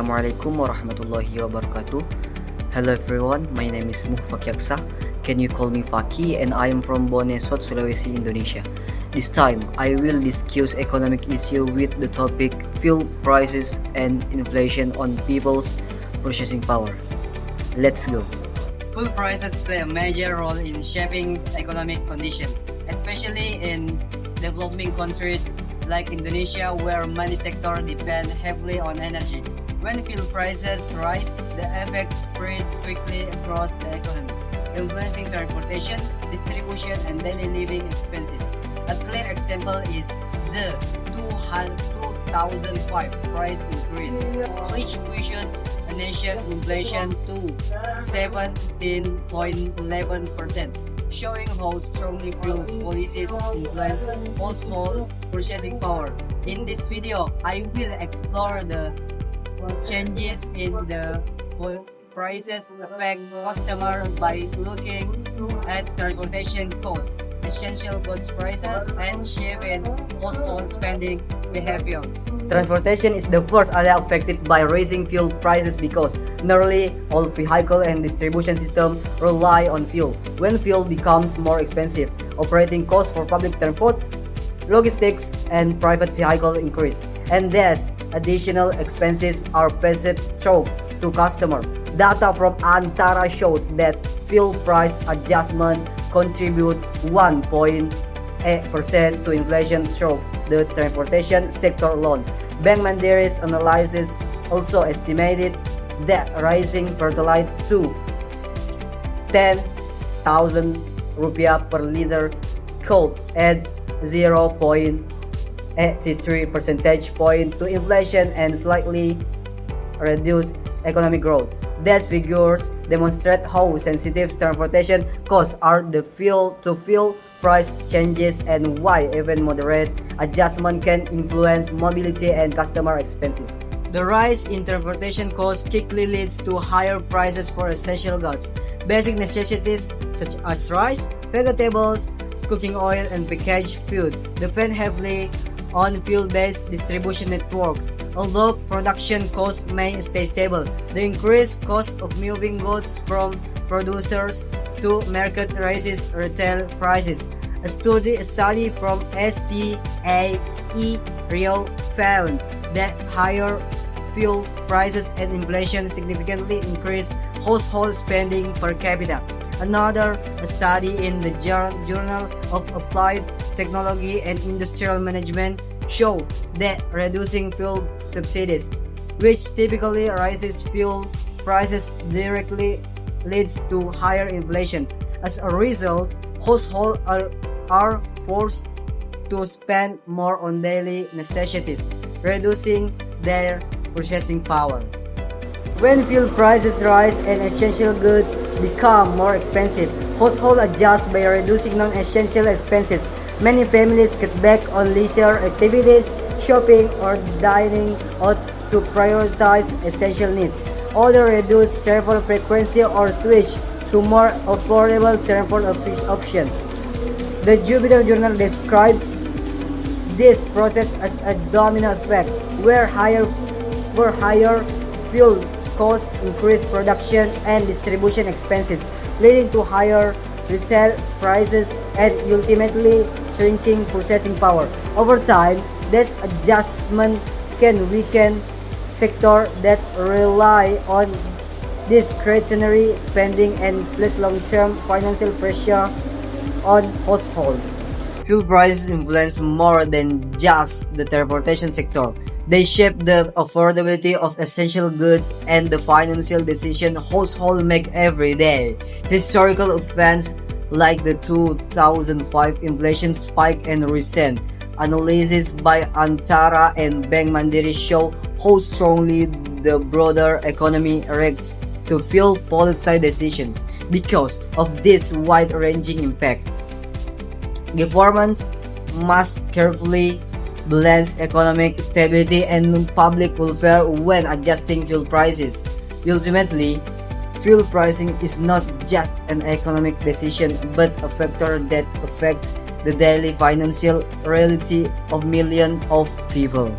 Assalamualaikum warahmatullahi wabarakatuh. Hello everyone, my name is Faqhi Aqsa. Can you call me Faqhi, and I am from Bonesot, Sulawesi, Indonesia. This time, I will discuss economic issue with the topic fuel prices and inflation on people's purchasing power. Let's go. Fuel prices play a major role in shaping economic conditions, especially in developing countries like Indonesia, where many sectors depend heavily on energy. When fuel prices rise, the effect spreads quickly across the economy, influencing transportation, distribution, and daily living expenses. A clear example is the 2005 price increase, which pushed a nation inflation to 17.11%, showing how strongly fuel policies influence household purchasing power. In this video, I will explore the changes in the prices affect customer by looking at transportation costs, essential goods prices, and shift in household spending behaviors. Transportation is the first area affected by rising fuel prices because nearly all vehicle and distribution systems rely on fuel. When fuel becomes more expensive, operating costs for public transport, logistics, and private vehicle increase, and thus additional expenses are passed through to customers. Data from Antara shows that fuel price adjustment contribute 1.8% to inflation through the transportation sector alone. Bank Mandiri's analysis also estimated that rising Pertalite to 10,000 rupiah per liter could add 0.83 percentage point to inflation and slightly reduce economic growth. These figures demonstrate how sensitive transportation costs are to fuel price changes and why even moderate adjustment can influence mobility and customer expenses. The rise in transportation costs quickly leads to higher prices for essential goods. Basic necessities such as rice, vegetables, cooking oil, and packaged food depend heavily on fuel-based distribution networks. Although production costs may stay stable, the increased cost of moving goods from producers to market raises retail prices. A study from STAE Rio found that higher fuel prices and inflation significantly increase household spending per capita. Another study in the Journal of Applied Technology and Industrial Management show that reducing fuel subsidies, which typically raises fuel prices, directly leads to higher inflation. As a result, households are forced to spend more on daily necessities, reducing their purchasing power. When fuel prices rise and essential goods become more expensive, households adjust by reducing non-essential expenses. Many families cut back on leisure activities, shopping, or dining out to prioritize essential needs. Others reduce travel frequency or switch to more affordable transport options. The Jurnal describes this process as a domino effect, where higher fuel costs increase production and distribution expenses, leading to higher retail prices and ultimately shrinking purchasing power. Over time, this adjustment can weaken sectors that rely on discretionary spending and place long-term financial pressure on households. Fuel prices influence more than just the transportation sector. They shape the affordability of essential goods and the financial decisions households make every day. Historical events like the 2005 inflation spike and recent analysis by Antara and Bank Mandiri show how strongly the broader economy reacts to fuel policy decisions. Because of this wide-ranging impact, governments must carefully balance economic stability and public welfare when adjusting fuel prices. Ultimately, fuel pricing is not just an economic decision but a factor that affects the daily financial reality of millions of people.